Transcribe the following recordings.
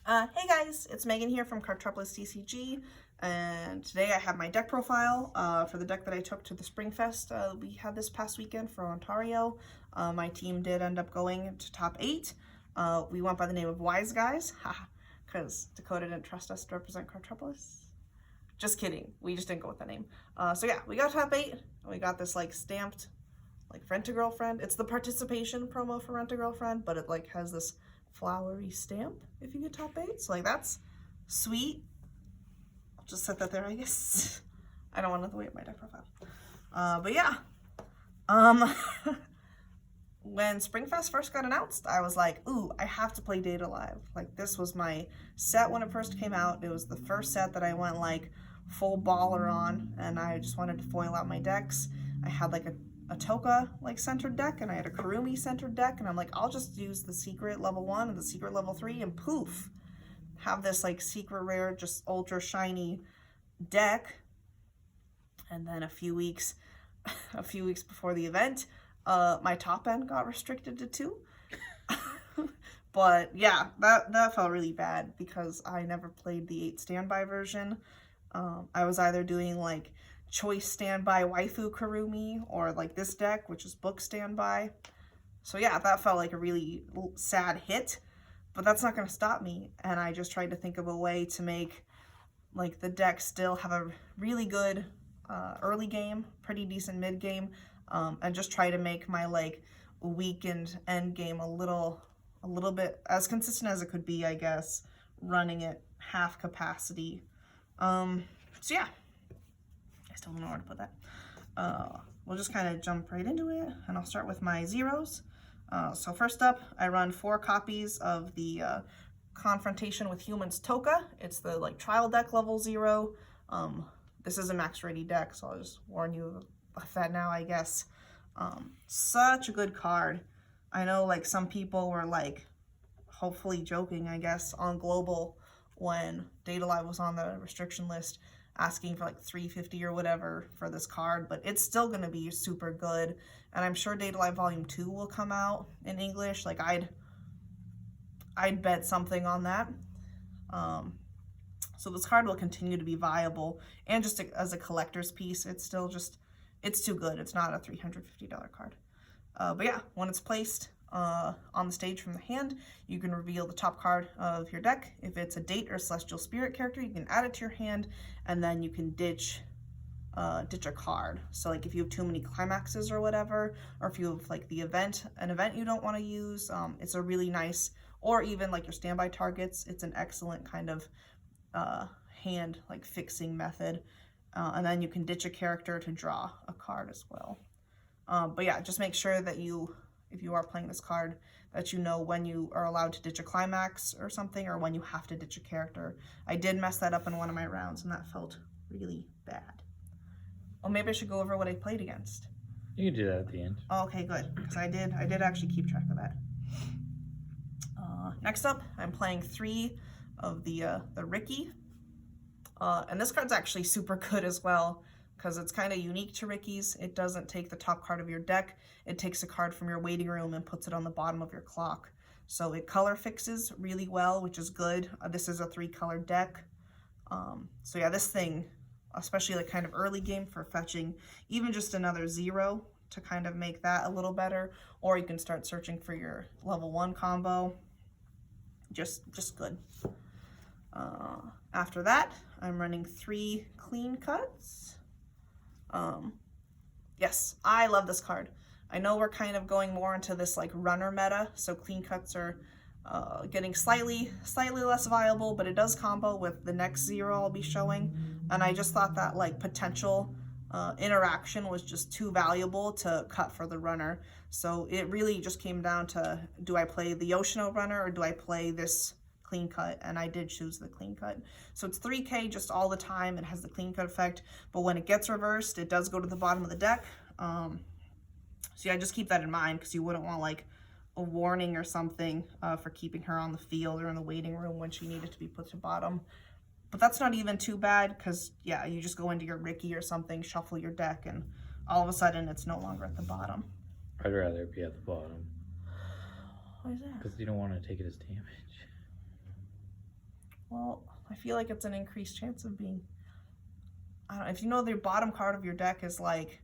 Hey guys, it's Megan here from Cardtropolis TCG, and today I have my deck profile for the deck that I took to the Springfest we had this past weekend for Ontario. My team did end up going to top 8. We went by the name of Weiss guys, because Dakota didn't trust us to represent Cardtropolis. Just kidding, we just didn't go with that name. So yeah, we got top 8, and we got this like stamped like Rent-A-Girlfriend. It's the participation promo for Rent-A-Girlfriend, but it like has this flowery stamp if you get top 8, so like that's sweet. I'll just set that there, I guess. I don't want to wait my deck profile. But yeah, when Springfest first got announced, I was like, ooh, I have to play Data Live. Like, this was my set when it first came out. It was the first set that I went like full baller on, and I just wanted to foil out my decks. I had like a Toka like centered deck, and I had a Kurumi centered deck, and I'm like, I'll just use the secret level 1 and the secret level 3, and poof, have this like secret rare, just ultra shiny deck. And then a few weeks before the event, my top end got restricted to 2. But yeah, that felt really bad because I never played the 8 standby version. I was either doing like choice standby waifu Kurumi or like this deck, which is book standby. So yeah, that felt like a really sad hit, but that's not going to stop me. And I just tried to think of a way to make like the deck still have a really good early game, pretty decent mid game, and just try to make my like weakened end game a little bit as consistent as it could be, I guess, running at half capacity. So yeah, I still don't know where to put that. We'll just kind of jump right into it, and I'll start with my zeros. So first up, I run 4 copies of the Confrontation with Humans Toka. It's the like trial deck level 0. This is a max ready deck, so I'll just warn you of that now, I guess. Such a good card. I know like some people were like hopefully joking, I guess, on Global when Data Live was on the restriction list, asking for like $350 or whatever for this card, but it's still going to be super good. And I'm sure Data Live Volume 2 will come out in English. Like I'd bet something on that. So this card will continue to be viable, and just as a collector's piece, it's still just, it's too good. It's not a $350 card. But yeah, when it's placed on the stage from the hand, you can reveal the top card of your deck. If it's a Date or Celestial Spirit character, you can add it to your hand, and then you can ditch a card. So like if you have too many climaxes or whatever, or if you have like an event you don't want to use, it's a really nice, or even like your standby targets, it's an excellent kind of hand like fixing method. And then you can ditch a character to draw a card as well. But yeah, just make sure that if you are playing this card, that you know when you are allowed to ditch a climax or something, or when you have to ditch a character. I did mess that up in one of my rounds, and that felt really bad. Well, maybe I should go over what I played against. You can do that at the end. Oh, okay, good, because I did actually keep track of that. Next up, I'm playing 3 of the Ricky. And this card's actually super good as well, because it's kind of unique to Ricky's. It doesn't take the top card of your deck. It takes a card from your waiting room and puts it on the bottom of your clock. So it color fixes really well, which is good. This is a 3-color deck. So yeah, this thing, especially like kind of early game for fetching, even just another 0 to kind of make that a little better, or you can start searching for your level 1 combo. Just good. After that, I'm running 3 clean cuts. Yes, I love this card. I know we're kind of going more into this like runner meta, so clean cuts are getting slightly less viable, but it does combo with the next 0 I'll be showing, and I just thought that like potential interaction was just too valuable to cut for the runner. So it really just came down to, do I play the Yoshino runner or do I play this clean cut? And I did choose the clean cut. So it's 3k just all the time. It has the clean cut effect, but when it gets reversed, it does go to the bottom of the deck. So yeah, just keep that in mind, because you wouldn't want like a warning or something for keeping her on the field or in the waiting room when she needed to be put to bottom. But that's not even too bad, because yeah, you just go into your Ricky or something, shuffle your deck, and all of a sudden it's no longer at the bottom. I'd rather it be at the bottom. Why is that? Because you don't want to take it as damage. well, I feel like it's an increased chance of being, I don't know, if you know the bottom card of your deck is like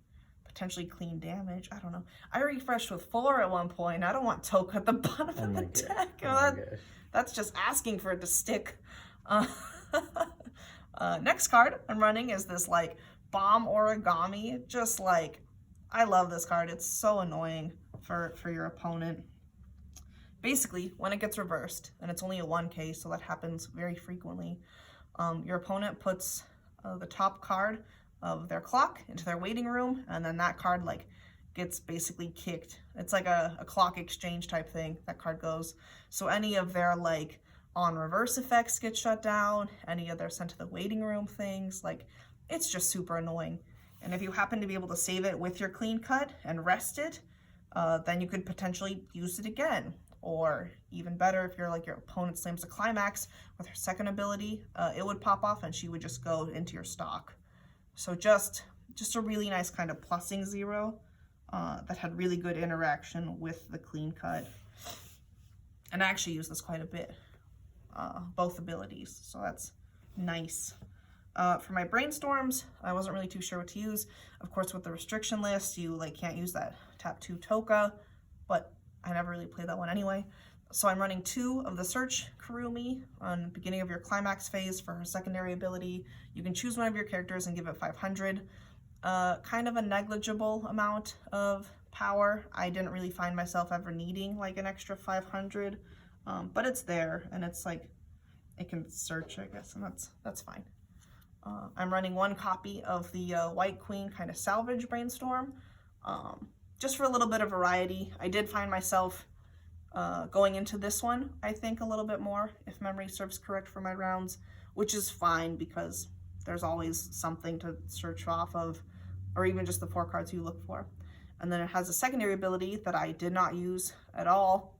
potentially clean damage, I don't know. I refreshed with 4 at one point. I don't want Toka at the bottom of the deck. That's just asking for it to stick. Next card I'm running is this like bomb origami. Just like, I love this card. It's so annoying for your opponent. Basically, when it gets reversed, and it's only a 1K, so that happens very frequently, your opponent puts the top card of their clock into their waiting room, and then that card like gets basically kicked. It's like a clock exchange type thing, that card goes. So any of their like on reverse effects get shut down, any of their sent to the waiting room things, like it's just super annoying. And if you happen to be able to save it with your clean cut and rest it, then you could potentially use it again. Or even better, if you're like your opponent slams a Climax with her second ability, it would pop off and she would just go into your stock. So just a really nice kind of plussing 0 that had really good interaction with the clean cut. And I actually use this quite a bit, both abilities, so that's nice. For my brainstorms, I wasn't really too sure what to use. Of course, with the restriction list, you like can't use that tap 2 Toka, but I never really played that one anyway. So I'm running 2 of the Search Kurumi on the beginning of your Climax phase for her secondary ability. You can choose one of your characters and give it 500. Kind of a negligible amount of power. I didn't really find myself ever needing like an extra 500, but it's there, and it's like, it can search, I guess, and that's fine. I'm running 1 copy of the White Queen kind of salvage brainstorm, just for a little bit of variety. I did find myself going into this one, I think, a little bit more, if memory serves correct for my rounds, which is fine because there's always something to search off of, or even just the 4 cards you look for. And then it has a secondary ability that I did not use at all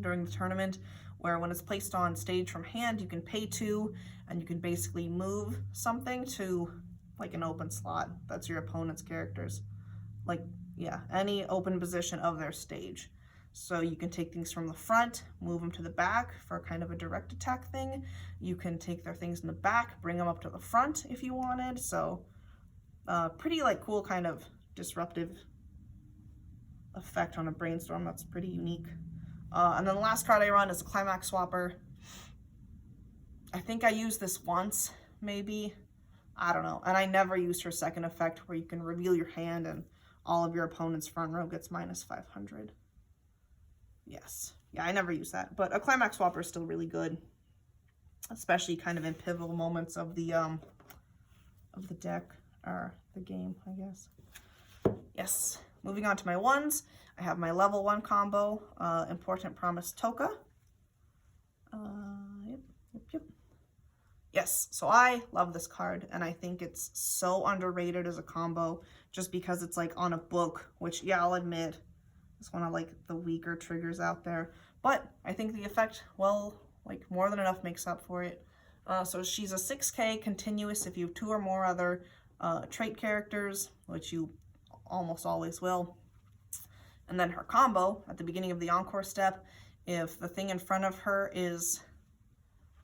during the tournament, where when it's placed on stage from hand, you can pay 2, and you can basically move something to like an open slot. That's your opponent's characters. Like, yeah, any open position of their stage. So you can take things from the front, move them to the back for kind of a direct attack thing. You can take their things in the back, bring them up to the front if you wanted. So pretty like cool kind of disruptive effect on a brainstorm. That's pretty unique. And then the last card I run is a Climax Swapper. I think I used this once, maybe. I don't know. And I never used her second effect where you can reveal your hand and all of your opponent's front row gets minus 500. Yes. Yeah, I never used that. But a Climax Swapper is still really good, especially kind of in pivotal moments of the deck, or the game, I guess. Yes. Moving on to my ones, I have my level 1 combo, Important Promise Toka. Yep. Yes, so I love this card, and I think it's so underrated as a combo, just because it's like on a book, which, yeah, I'll admit, is one of like the weaker triggers out there. But I think the effect, well, like more than enough makes up for it. So she's a 6K continuous if you have 2 or more other trait characters, which you almost always will. And then her combo at the beginning of the encore step, if the thing in front of her is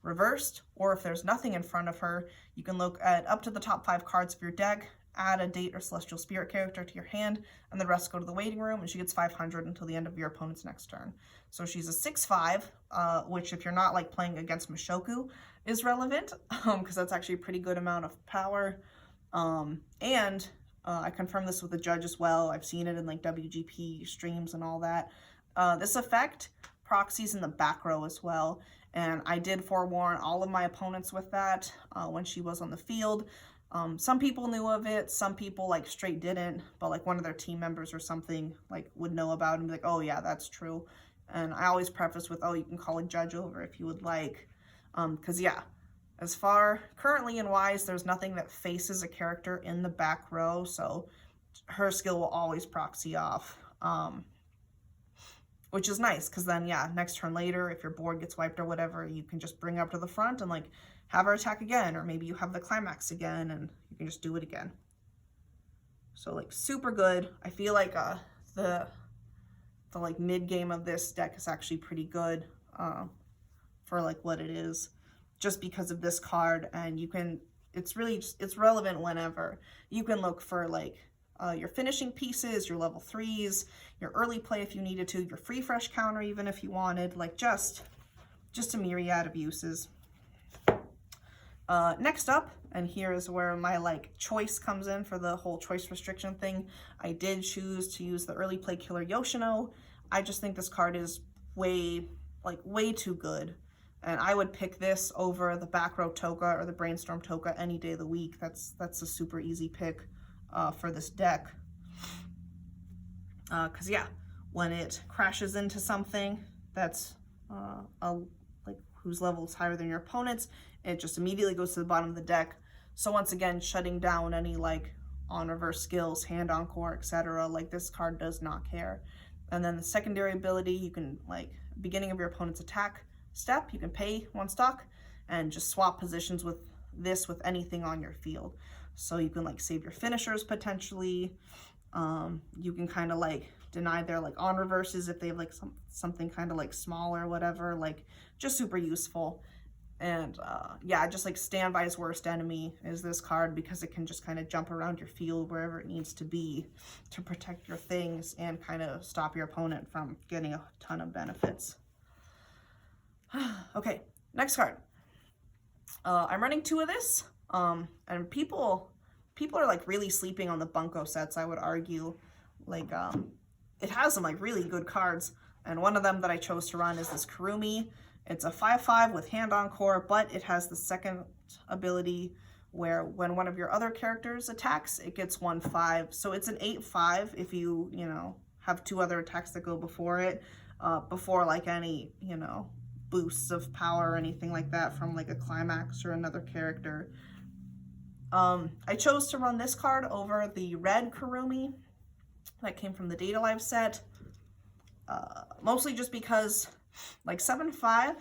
reversed, or if there's nothing in front of her, you can look at up to the top 5 cards of your deck, add a date or celestial spirit character to your hand, and the rest go to the waiting room, and she gets 500 until the end of your opponent's next turn. So she's a 6/5, which if you're not like playing against Mushoku is relevant, because that's actually a pretty good amount of power. And I confirmed this with the judge as well. I've seen it in like WGP streams and all that. This effect proxies in the back row as well. And I did forewarn all of my opponents with that when she was on the field. Some people knew of it, some people like straight didn't, but like one of their team members or something like would know about it and be like, oh yeah, that's true. And I always preface with, oh, you can call a judge over if you would like. Because yeah, as far currently in Weiss, there's nothing that faces a character in the back row, so her skill will always proxy off. Which is nice, because then, yeah, next turn later, if your board gets wiped or whatever, you can just bring her up to the front and, like, have her attack again, or maybe you have the Climax again, and you can just do it again. So, like, super good. I feel like the like, mid-game of this deck is actually pretty good for, like, what it is. just because of this card, and you can, it's really just, it's relevant whenever. You can look for like your finishing pieces, your level 3s, your early play if you needed to, your free fresh counter even if you wanted, like just a myriad of uses. Next up, and here is where my like choice comes in for the whole choice restriction thing. I did choose to use the early play killer Yoshino. I just think this card is way too good. And I would pick this over the back row Toka or the brainstorm Toka any day of the week. That's a super easy pick for this deck. Cause yeah, when it crashes into something that's whose level is higher than your opponent's, it just immediately goes to the bottom of the deck. So once again, shutting down any like on reverse skills, hand encore, etc. Like this card does not care. And then the secondary ability, you can like beginning of your opponent's attack step, you can pay 1 stock and just swap positions with this with anything on your field. So you can like save your finishers potentially. You can kind of like deny their like on reverses if they have like something kind of like small or whatever, like just super useful. And yeah, just like standby's worst enemy is this card because it can just kind of jump around your field wherever it needs to be to protect your things and kind of stop your opponent from getting a ton of benefits. Okay, next card. I'm running 2 of this, and people are like really sleeping on the Bunko sets, I would argue. Like it has some like really good cards, and one of them that I chose to run is this Kurumi. It's a 5/5 with hand encore, but it has the second ability where when one of your other characters attacks, it gets 1/5. So it's an 8/5 if you have 2 other attacks that go before it, before like any boosts of power or anything like that from like a Climax or another character. I chose to run this card over the red Kurumi that came from the Data Live set, mostly just because like 7/5, sorry,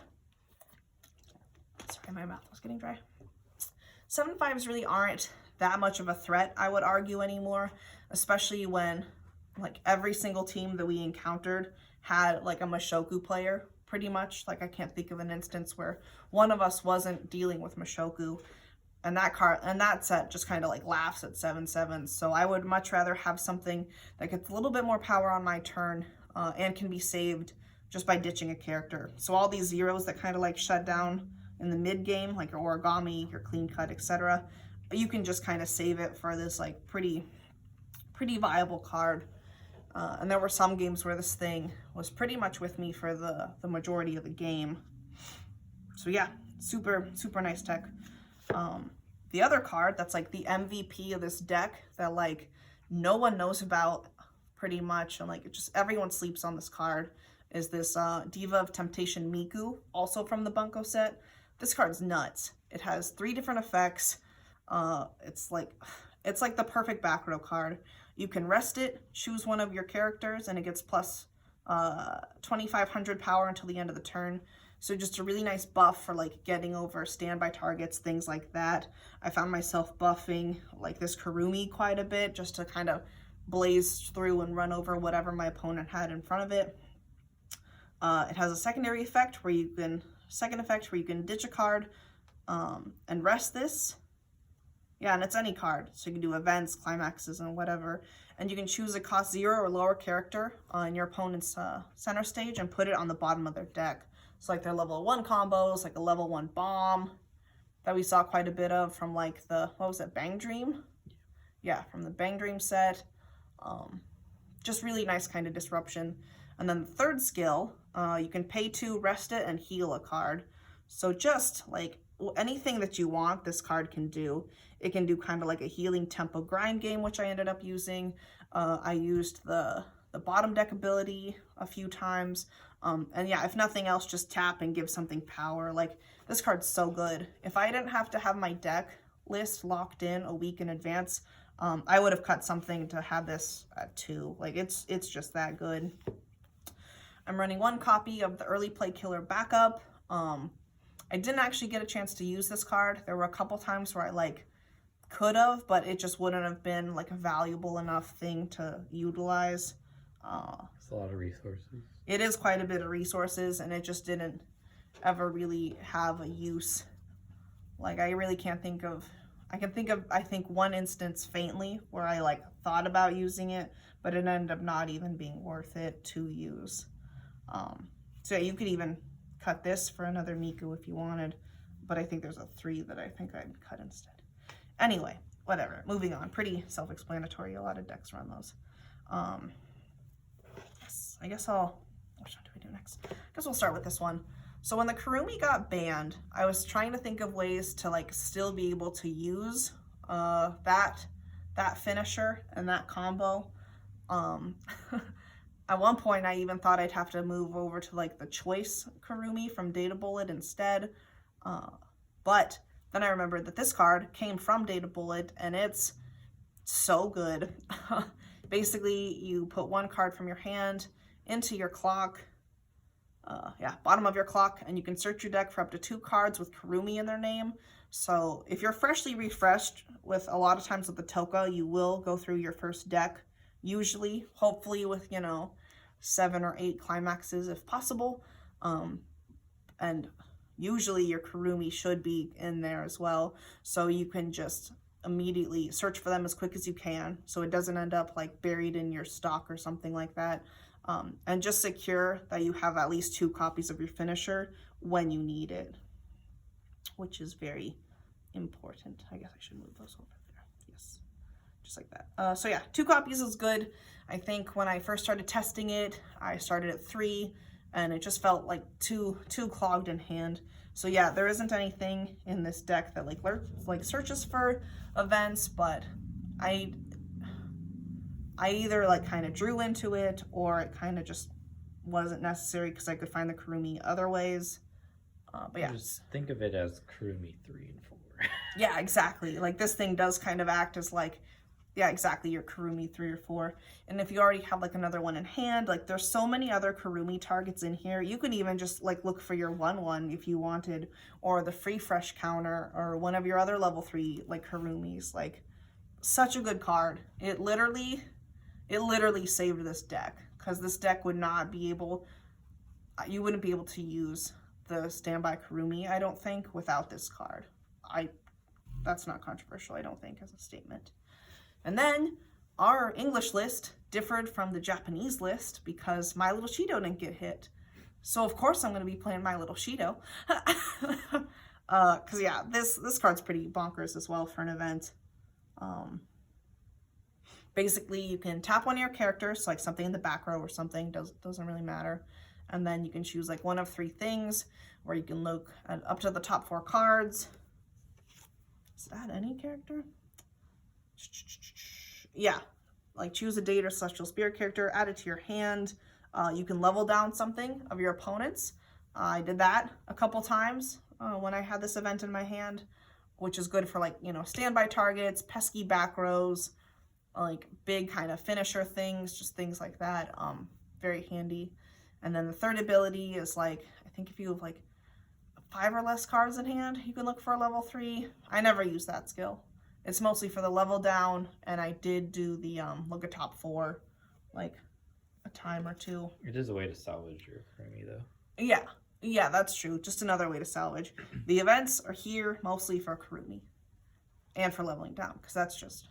my mouth was getting dry. 7/5s really aren't that much of a threat, I would argue, anymore, especially when like every single team that we encountered had like a Mushoku player, pretty much. Like I can't think of an instance where one of us wasn't dealing with Mushoku, and that card and that set just kind of like laughs at 7/7. So I would much rather have something that gets a little bit more power on my turn and can be saved just by ditching a character. So all these zeros that kind of like shut down in the mid game, like your origami, your clean cut, etc., you can just kind of save it for this like pretty viable card. And there were some games where this thing was pretty much with me for the majority of the game. So yeah, super nice tech. The other card that's like the MVP of this deck that like no one knows about pretty much, and like just everyone sleeps on this card, is this Diva of Temptation Miku, also from the Bunko set. This card's nuts. It has 3 different effects. It's like the perfect back row card. You can rest it, choose one of your characters, and it gets plus 2,500 power until the end of the turn. So just a really nice buff for like getting over standby targets, things like that. I found myself buffing like this Kurumi quite a bit just to kind of blaze through and run over whatever my opponent had in front of it. It has a secondary effect where you can ditch a card and rest this. Yeah, and it's any card. So you can do events, climaxes, and whatever. And you can choose a cost 0 or lower character in your opponent's center stage and put it on the bottom of their deck. So like their level 1 combos, like a level 1 bomb that we saw quite a bit of from like the, what was it, Bang Dream? Yeah, from the Bang Dream set. Just really nice kind of disruption. And then the third skill, you can pay 2, rest it, and heal a card. So just like anything that you want, this card can do. It can do kind of like a healing tempo grind game, which I ended up using. I used the bottom deck ability a few times. And yeah, if nothing else, just tap and give something power. Like this card's so good. If I didn't have to have my deck list locked in a week in advance, I would have cut something to have this at 2. Like it's just that good. I'm running 1 copy of the early play killer backup. I didn't actually get a chance to use this card. There were a couple times where I like could have, but it just wouldn't have been like a valuable enough thing to utilize. It's a lot of resources. It is quite a bit of resources, and it just didn't ever really have a use Like, I really can't think of, I can think of, I think, one instance faintly where I, like, thought about using it, but it ended up not even being worth it to use. So you could even cut this for another Miku if you wanted, but I think there's a 3 that I think I'd cut instead. Anyway, whatever, moving on. Pretty self-explanatory, a lot of decks run those. Yes, I guess which one do we do next? I guess we'll start with this one. So when the Kurumi got banned, I was trying to think of ways to like still be able to use that finisher and that combo. At one point, I even thought I'd have to move over to like the choice Kurumi from Data Bullet instead. But then I remembered that this card came from Data Bullet and it's so good. Basically, you put one card from your hand into your clock, bottom of your clock, and you can search your deck for up to 2 cards with Kurumi in their name. So if you're freshly refreshed, with a lot of times with the Toka, you will go through your first deck, usually, hopefully with, 7 or 8 climaxes if possible. And usually your Kurumi should be in there as well, so you can just immediately search for them as quick as you can, so it doesn't end up like buried in your stock or something like that. And just secure that you have at least 2 copies of your finisher when you need it, which is very important. I guess I should move those over there. Yes, just like that. So yeah, 2 copies is good. I think when I first started testing it, I started at 3, and it just felt like too clogged in hand. So yeah, there isn't anything in this deck that like searches for events, but I either like kind of drew into it, or it kind of just wasn't necessary because I could find the Kurumi other ways. But yeah, just think of it as Kurumi 3 and 4. Yeah, exactly. Like this thing does kind of act as like, yeah, exactly, your Kurumi 3 or 4. And if you already have like another one in hand, like there's so many other Kurumi targets in here. You can even just like look for your 1/1 if you wanted, or the free fresh counter, or one of your other level 3 like Kurumis. Like, such a good card. It literally saved this deck, because this deck would not be able, you wouldn't be able to use the standby Kurumi, I don't think, without this card. That's not controversial, I don't think, as a statement. And then our English list differed from the Japanese list because My Little Shido didn't get hit. So of course I'm going to be playing My Little Shido. Because yeah, this card's pretty bonkers as well for an event. Basically, you can tap one of your characters, like something in the back row or something, doesn't really matter. And then you can choose like one of 3 things, where you can look at up to the top 4 cards. Is that any character? Yeah, like choose a date or celestial spirit character, add it to your hand. You can level down something of your opponents. I did that a couple times when I had this event in my hand, which is good for like, standby targets, pesky back rows, like big kind of finisher things, just things like that. Very handy. And then the third ability is like, I think if you have like 5 or less cards in hand, you can look for a level 3. I never use that skill. It's mostly for the level down, and I did do the look at top 4 like a time or 2. It is a way to salvage your Kurumi though. Yeah, that's true. Just another way to salvage. The events are here mostly for Kurumi and for leveling down, because that's just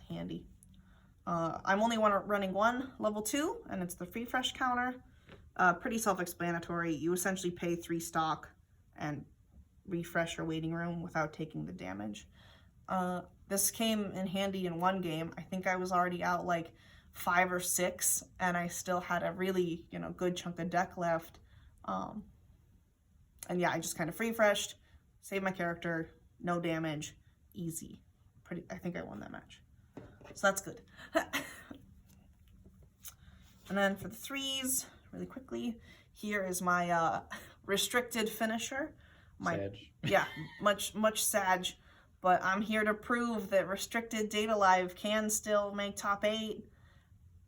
handy. I'm only running 1 level 2, and it's the free fresh counter. Pretty self-explanatory. You essentially pay 3 stock and refresh your waiting room without taking the damage. This came in handy in 1 game. I think I was already out like 5 or 6, and I still had a really, good chunk of deck left. And yeah, I just kind of refreshed, saved my character, no damage, easy. I think I won that match. So that's good. And then for the 3s, really quickly, here is my restricted finisher. Sag. Yeah, much Sag. But I'm here to prove that restricted Data Live can still make top 8.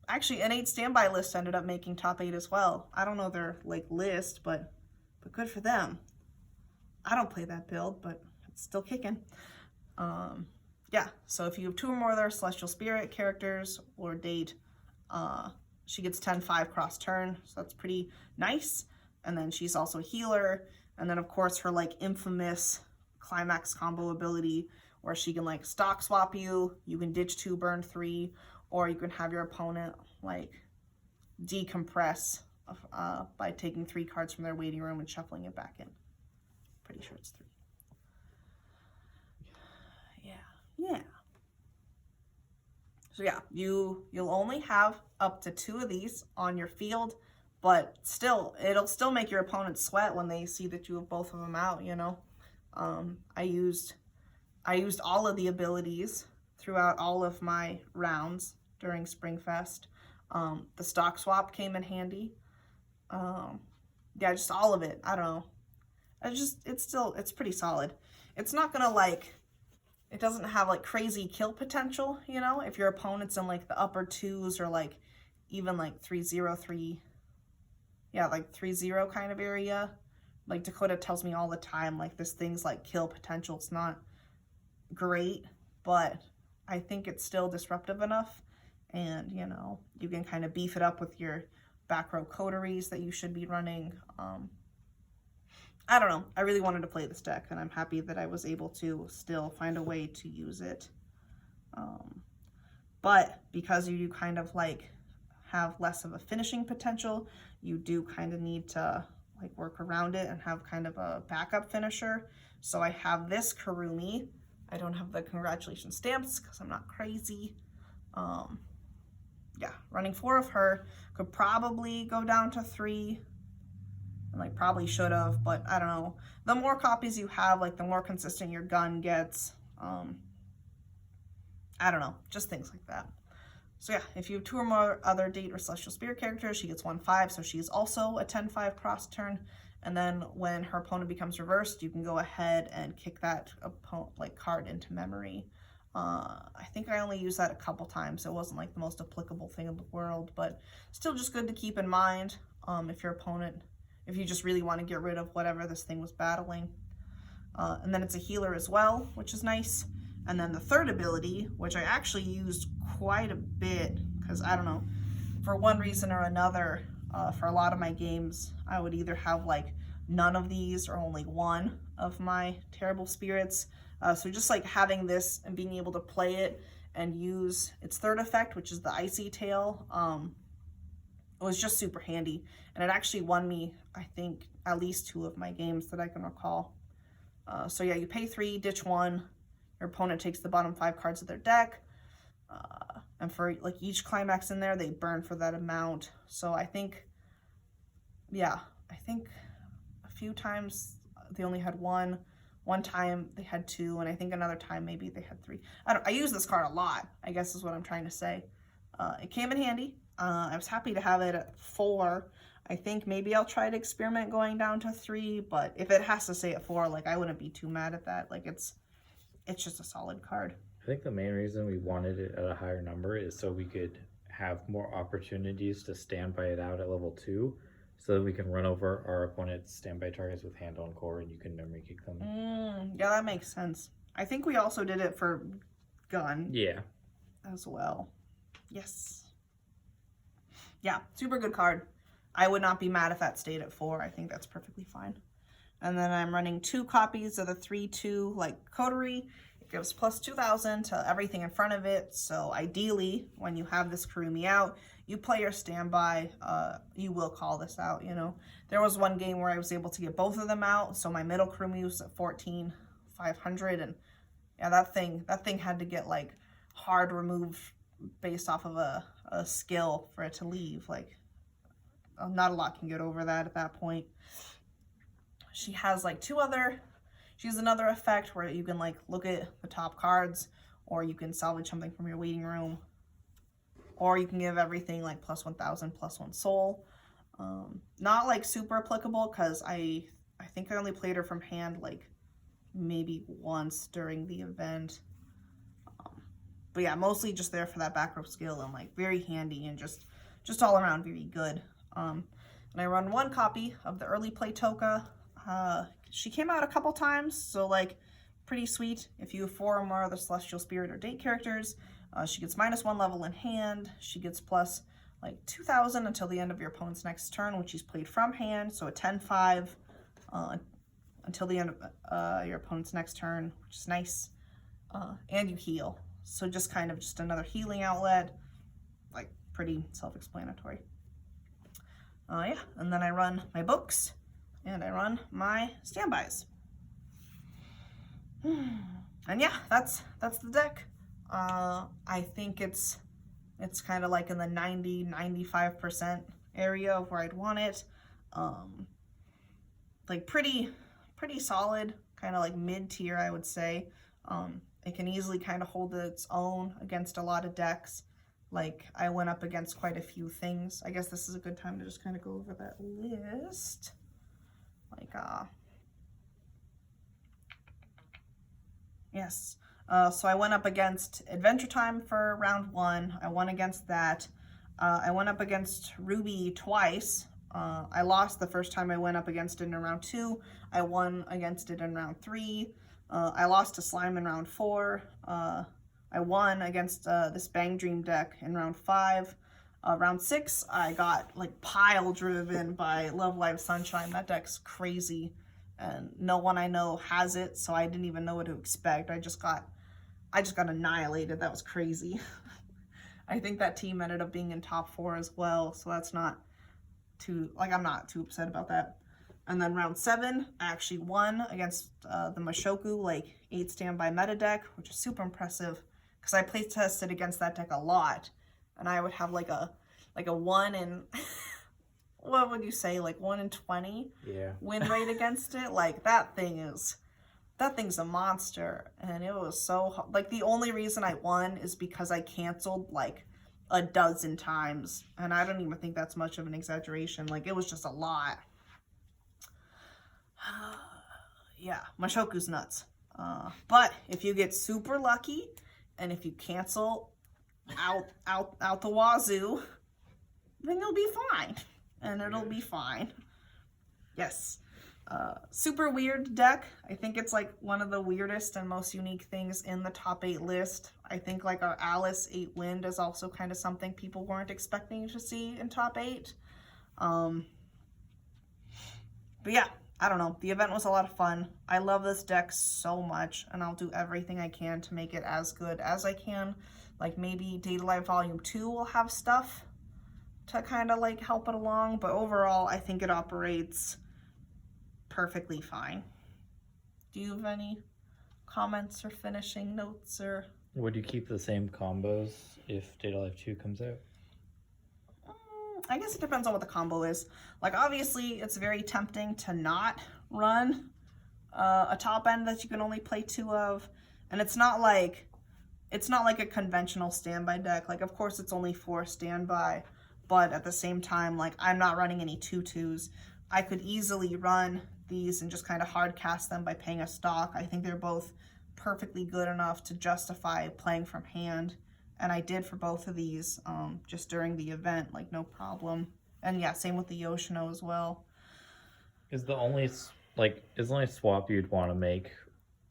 Actually, an 8 standby list ended up making top 8 as well. I don't know their like list, but good for them. I don't play that build, but it's still kicking. Yeah, so if you have 2 or more of their Celestial Spirit characters or date, she gets 10-5 cross turn, so that's pretty nice. And then she's also a healer. And then of course her like infamous Climax combo ability where she can like stock swap you, you can ditch 2, burn 3, or you can have your opponent like decompress by taking 3 cards from their waiting room and shuffling it back in. Pretty sure it's 3. Yeah. So yeah, you'll only have up to 2 of these on your field, but still, it'll still make your opponent sweat when they see that you have both of them out, you know. I used all of the abilities throughout all of my rounds during Springfest. The stock swap came in handy. Yeah, just all of it. I don't know. It's pretty solid. It's not gonna like, it doesn't have like crazy kill potential, you know, if your opponent's in like the upper 2s or like even like 3-0, yeah, like 3-0 kind of area. Like Dakota tells me all the time, like this thing's like kill potential. It's not great, but I think it's still disruptive enough. And, you know, you can kind of beef it up with your back row coteries that you should be running. I don't know. I really wanted to play this deck, and I'm happy that I was able to still find a way to use it. But because you do kind of like have less of a finishing potential, you do kind of need to like work around it and have kind of a backup finisher. So I have this Kurumi. I don't have the congratulations stamps because I'm not crazy. Yeah, running 4 of her. Could probably go down to 3. And like probably should have, but I don't know. The more copies you have, like the more consistent your gun gets. I don't know, just things like that. So yeah, if you have 2 or more other Date or Celestial Spirit characters, she gets 1/5, so she's also a 10/5 cross turn. And then when her opponent becomes reversed, you can go ahead and kick that card into memory. I think I only used that a couple times. It wasn't like the most applicable thing in the world, but still just good to keep in mind if your opponent, if you just really want to get rid of whatever this thing was battling. And then it's a healer as well, which is nice. And then the third ability, which I actually used quite a bit, because I don't know, for one reason or another, for a lot of my games, I would either have like none of these or only 1 of my terrible spirits. So just like having this and being able to play it and use its third effect, which is the Icy Tail, it was just super handy. And it actually won me, I think, at least 2 of my games that I can recall. So yeah, you pay 3, ditch 1. Your opponent takes the bottom 5 cards of their deck. And for like each climax in there, they burn for that amount. So I think, yeah, I think a few times they only had 1. One time they had 2, and I think another time maybe they had 3. I use this card a lot, I guess is what I'm trying to say. It came in handy. I was happy to have it at 4. I think maybe I'll try to experiment going down to 3, but if it has to stay at 4, like I wouldn't be too mad at that. Like it's just a solid card. I think the main reason we wanted it at a higher number is so we could have more opportunities to standby it out at level 2, so that we can run over our opponent's standby targets with hand on core and you can memory kick them. Yeah, that makes sense. I think we also did it for gun. Yeah. As well. Yes. Yeah, super good card. I would not be mad if that stayed at 4. I think that's perfectly fine. And then I'm running 2 copies of the 3/2 like coterie. It gives plus 2,000 to everything in front of it. So ideally, when you have this Kurumi out, you play your standby. You will call this out, you know. There was one game where I was able to get both of them out. So my middle Kurumi was at 14,500, and yeah, that thing had to get like hard removed based off of a skill for it to leave. Like not a lot can get over that at that point. She has like she has another effect where you can like look at the top cards, or you can salvage something from your waiting room, or you can give everything like plus 1,000 plus 1 soul. Not like super applicable because I think I only played her from hand like maybe once during the event. But yeah, mostly just there for that back row skill, and like very handy and just all around very good. And I run 1 copy of the early play Toka. She came out a couple times, so like pretty sweet. If you have 4 or more of the Celestial Spirit or Date characters, she gets -1 level in hand. She gets plus like 2,000 until the end of your opponent's next turn when she's played from hand, so a 10/5. until the end of your opponent's next turn, which is nice. And you heal. So just kind of just another healing outlet. Like, pretty self-explanatory. Yeah, and then I run my books, and I run my standbys. And yeah, that's the deck. I think it's kind of like in the 90-95% area of where I'd want it. Like pretty solid, kind of like mid-tier, I would say. It can easily kind of hold its own against a lot of decks. Like, I went up against quite a few things. I guess this is a good time to just kind of go over that list. Like, yes. So I went up against Adventure Time for round 1. I won against that. I went up against Ruby twice. I lost the first time I went up against it in round 2. I won against it in round 3. I lost to Slime in round 4. I won against this Bang Dream deck in round 5. Round 6, I got like pile driven by Love Live Sunshine. That deck's crazy, and no one I know has it, so I didn't even know what to expect. I just got annihilated. That was crazy. I think that team ended up being in top 4 as well, so that's not too, like, I'm not too upset about that. And then round 7, I actually won against the Mushoku, like, 8 standby meta deck, which is super impressive, because I play tested against that deck a lot, and I would have like a 1 in, what would you say, like 1 in 20 win rate against it. Like, that thing's a monster, and it was so, like, the only reason I won is because I canceled like a dozen times, and I don't even think that's much of an exaggeration. Like, it was just a lot. Yeah, Mushoku's nuts. But if you get super lucky, and if you cancel out the wazoo, then you'll be fine, and it'll be fine. Yes. Super weird deck. I think it's like one of the weirdest and most unique things in the top 8 list. I think like our Alice 8 Wind is also kind of something people weren't expecting to see in top 8. But yeah, I don't know. The event was a lot of fun. I love this deck so much, and I'll do everything I can to make it as good as I can. Like, maybe Data Live Volume 2 will have stuff to kind of like help it along, but overall I think it operates perfectly fine. Do you have any comments or finishing notes? Or would you keep the same combos if Data Live 2 comes out? I guess it depends on what the combo is. Like, obviously it's very tempting to not run a top end that you can only play 2 of, and it's not like a conventional standby deck. Like, of course it's only 4 standby, but at the same time, like, I'm not running any 2/2s. I could easily run these and just kind of hard cast them by paying a stock. I think they're both perfectly good enough to justify playing from hand, and I did for both of these just during the event, like, no problem. And yeah, same with the Yoshino as well. Is the only swap you'd want to make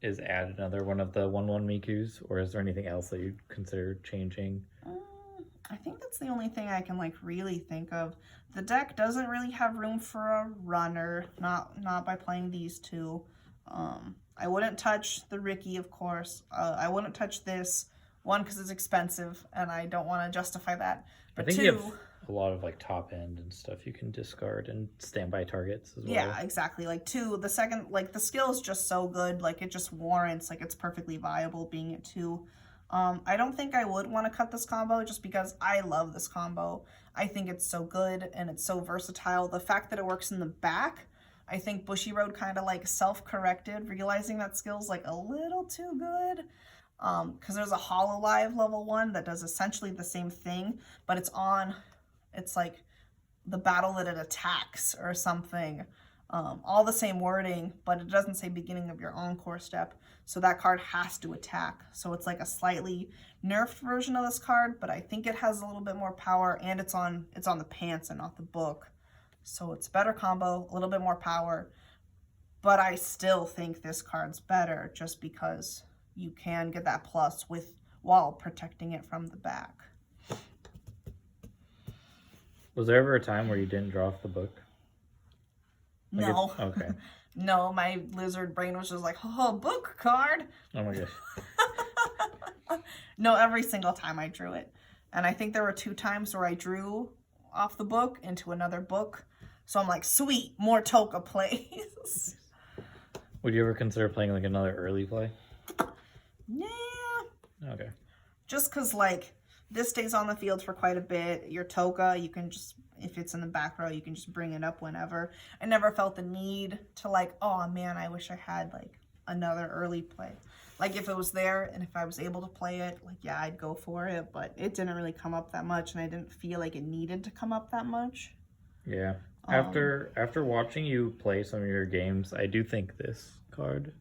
is add another one of the 1/1 Mikus, or is there anything else that you'd consider changing? I think that's the only thing I can like really think of. The deck doesn't really have room for a runner, not by playing these 2. I wouldn't touch the Ricky, of course. I wouldn't touch this. 1, because it's expensive, and I don't want to justify that. But I think 2, you have a lot of like top end and stuff you can discard and standby targets as well. Yeah, exactly. Like 2, the second, like, the skill is just so good. Like, it just warrants, like, it's perfectly viable being at 2. I don't think I would want to cut this combo just because I love this combo. I think it's so good and it's so versatile. The fact that it works in the back, I think Bushiroad kind of like self-corrected, realizing that skill's like a little too good. Because there's a Hololive level 1 that does essentially the same thing, but it's like the battle that it attacks or something. All the same wording, but it doesn't say beginning of your encore step. So that card has to attack. So it's like a slightly nerfed version of this card, but I think it has a little bit more power, and it's on the pants and not the book. So it's a better combo, a little bit more power, but I still think this card's better just because you can get that plus while protecting it from the back. Was there ever a time where you didn't draw off the book? No. Okay. No, my lizard brain was just like, oh, book card. Oh my gosh. No, every single time I drew it. And I think there were 2 times where I drew off the book into another book. So I'm like, sweet, more Toka plays. Would you ever consider playing like another early play? Yeah. Okay. Just because, like, this stays on the field for quite a bit. Your Toka, you can just, if it's in the back row, you can just bring it up whenever. I never felt the need to, like, oh, man, I wish I had, like, another early play. Like, if it was there and if I was able to play it, like, yeah, I'd go for it. But it didn't really come up that much, and I didn't feel like it needed to come up that much. Yeah. After watching you play some of your games, I do think this card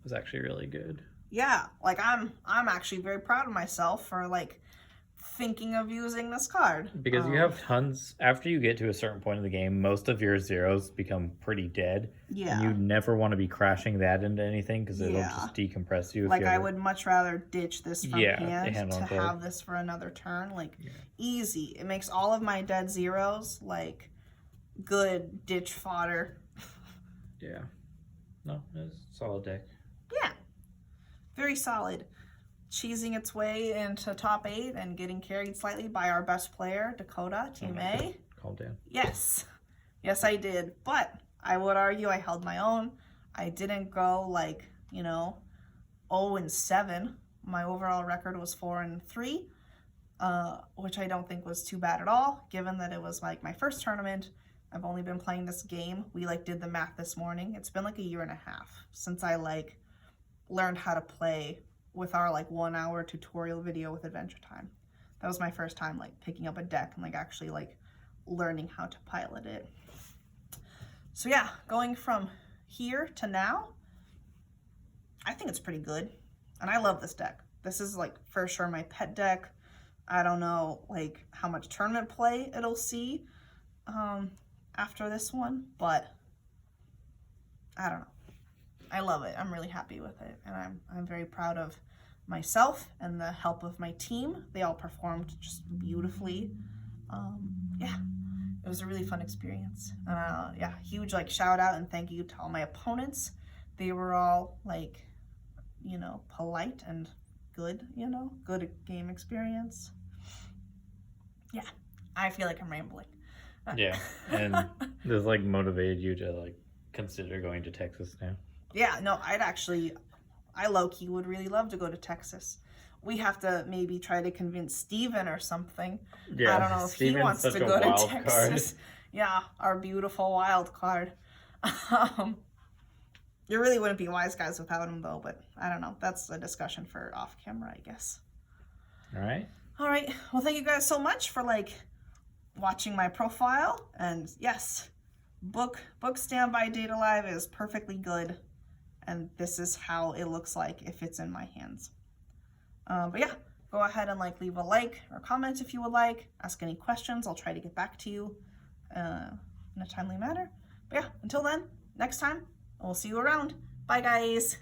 was actually really good. Yeah, like, I'm actually very proud of myself for, like, thinking of using this card. Because you have tons, after you get to a certain point in the game, most of your zeros become pretty dead. Yeah. And you never want to be crashing that into anything because it'll just decompress you. Like, I would much rather ditch this from hand to card. have this for another turn. Like, easy. It makes all of my dead zeros, like, good ditch fodder. Yeah. No, it's a solid deck. Yeah. Very solid. Cheesing its way into top 8 and getting carried slightly by our best player, Dakota, Team A. Calm down. Yes. Yes, I did. But I would argue I held my own. I didn't go, like, 0-7. My overall record was 4-3, which I don't think was too bad at all, given that it was, like, my first tournament. I've only been playing this game. We, like, did the math this morning. It's been, like, a year and a half since I, like, learned how to play with our, like, 1-hour tutorial video with Adventure Time. That was my first time, like, picking up a deck and, like, actually, like, learning how to pilot it. So, yeah, going from here to now, I think it's pretty good. And I love this deck. This is, like, for sure my pet deck. I don't know, like, how much tournament play it'll see after this one, but I don't know. I love it. I'm really happy with it, and I'm very proud of myself and the help of my team. They all performed just beautifully. Yeah, it was a really fun experience. Yeah, huge, like, shout out and thank you to all my opponents. They were all, like, polite and good, good game experience. Yeah, I feel like I'm rambling. Yeah, and this, like, motivated you to, like, consider going to Texas now. Yeah, no, I low-key would really love to go to Texas. We have to maybe try to convince Steven or something. Yeah, I don't know if he wants to go to Texas. Card. Yeah, our beautiful wild card. You really wouldn't be wise guys without him, though, but I don't know. That's a discussion for off camera, I guess. All right. All right. Well, thank you guys so much for, like, watching my profile. And yes, book Standby Data Live is perfectly good. And this is how it looks like if it's in my hands. But yeah, go ahead and, like, leave a like or comment if you would like. Ask any questions. I'll try to get back to you in a timely manner. But yeah, until then, next time, we'll see you around. Bye, guys.